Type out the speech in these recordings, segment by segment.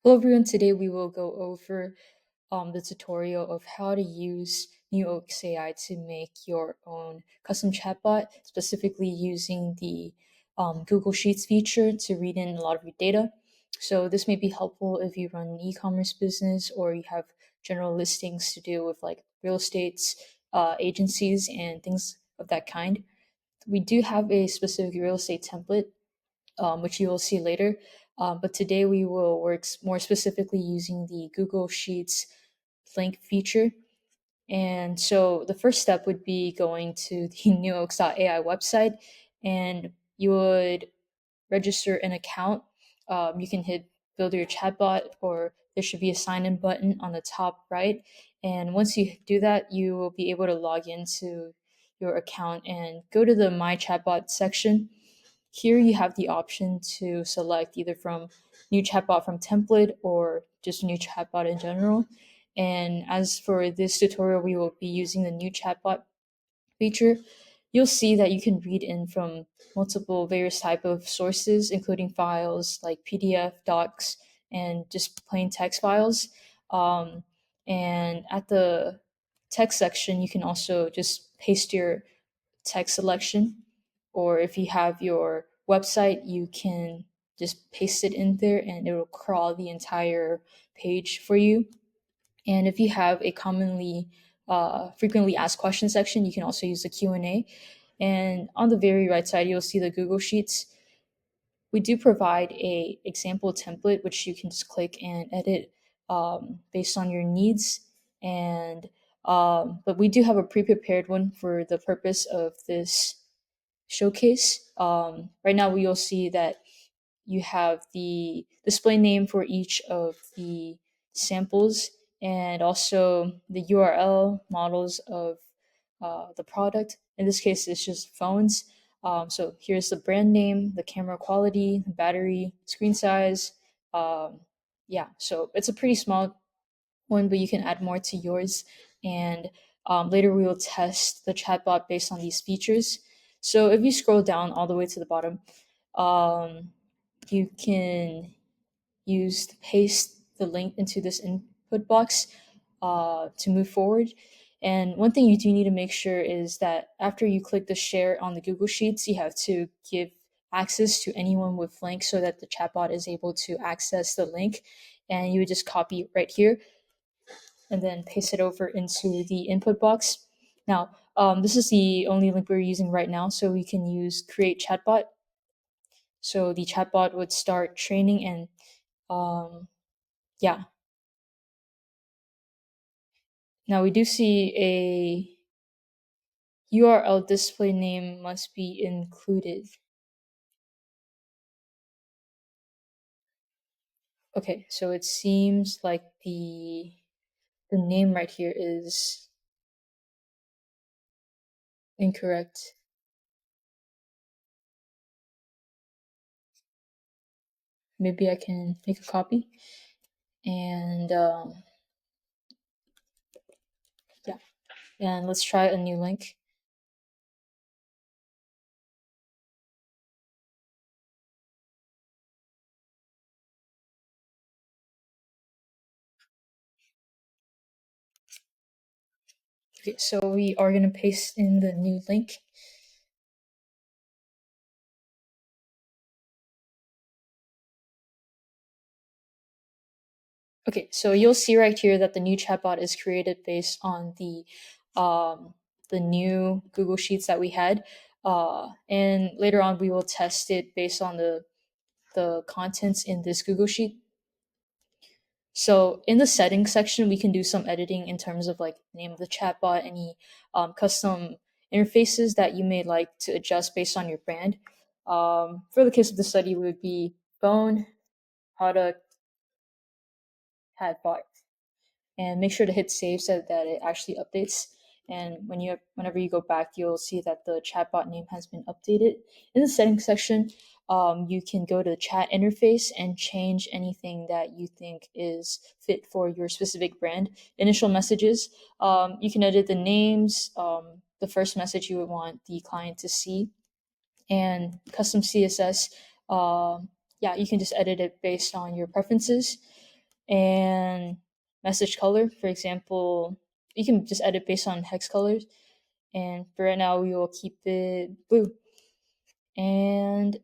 Hello everyone, today we will go over the tutorial of how to use NewOaks AI to make your own custom chatbot, specifically using the Google Sheets feature to read in a lot of your data. So this may be helpful if you run an e-commerce business or you have general listings to do with like real estates, agencies, and things of that kind. We do have a specific real estate template which you will see later. But today we will work more specifically using the Google Sheets link feature. And so the first step would be going to the NewOaks AI website, and you would register an account. You can hit build your chatbot, or there should be a sign in button on the top right. And once you do that, you will be able to log into your account and go to the My Chatbot section. Here you have the option to select either from new chatbot from template or just new chatbot in general. And as for this tutorial, we will be using the new chatbot feature. You'll see that you can read in from multiple various type of sources, including files like PDF, docs, and just plain text files. Um, and at the text section, you can also just paste your text selection, or if you have your website, you can just paste it in there and it will crawl the entire page for you. And if you have a commonly frequently asked questions section, you can also use the Q&A. And on the very right side, you'll see the Google Sheets. We do provide a example template which you can just click and edit based on your needs. And but we do have a pre-prepared one for the purpose of this showcase. Right now, we will see that you have the display name for each of the samples and also the URL models of the product. In this case, it's just phones. So here's the brand name, the camera quality, the battery, screen size. Um, yeah, so it's a pretty small one, but you can add more to yours. And later we will test the chatbot based on these features. So if you scroll down all the way to the bottom, um, you can use to paste the link into this input box to move forward. And one thing you do need to make sure is that after you click the share on the Google Sheets, you have to give access to anyone with links so that the chatbot is able to access the link. And you would just copy right here and then paste it over into the input box. Now, this is the only link we're using right now, so we can use Create Chatbot. So the chatbot would start training, and yeah. Now we do see a URL display name must be included. Okay, so it seems like the name right here is incorrect. Maybe I can make a copy and yeah, and let's try a new link. Okay, so we are gonna paste in the new link. Okay, so you'll see right here that the new chatbot is created based on um, the new Google Sheets that we had, and later on we will test it based on the contents in this Google Sheet. So in the settings section, we can do some editing in terms of like name of the chatbot, any custom interfaces that you may like to adjust based on your brand. For the case of the study, would be phone, product, chatbot, and make sure to hit save so that it actually updates. And whenever you go back, you'll see that the chatbot name has been updated. In the settings section, you can go to the chat interface and change anything that you think is fit for your specific brand. Initial messages, you can edit the names, the first message you would want the client to see, and custom CSS. Yeah, you can just edit it based on your preferences. And message color, for example, you can just edit based on hex colors. And for right now, we will keep it blue. And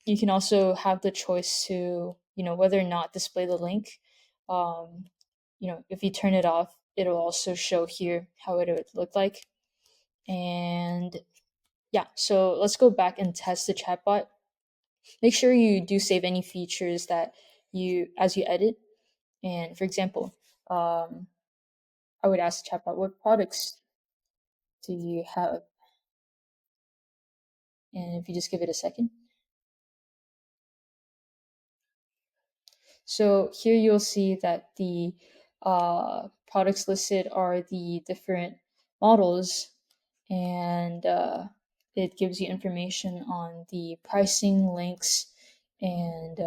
you can also have the choice to, whether or not display the link. Um, if you turn it off, it'll also show here how it would look like. And yeah, so let's go back and test the chatbot. Make sure you do save any features that as you edit. And for example, I would ask the chatbot, what products do you have? And if you just give it a second. So here you'll see that the products listed are the different models, and it gives you information on the pricing, links, and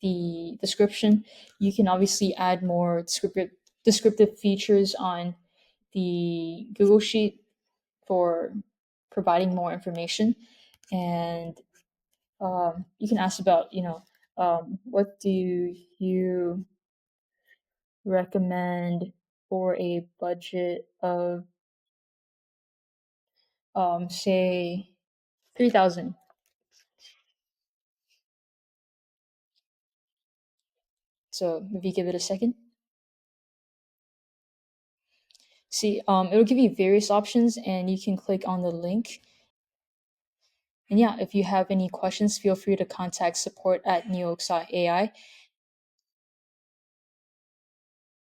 the description. You can obviously add more descriptive features on the Google Sheet for providing more information. And you can ask about, what do you recommend for a budget of, say, 3,000. So if you give it a second. See, it'll give you various options, and you can click on the link. And yeah, if you have any questions, feel free to contact support at NewOaks AI.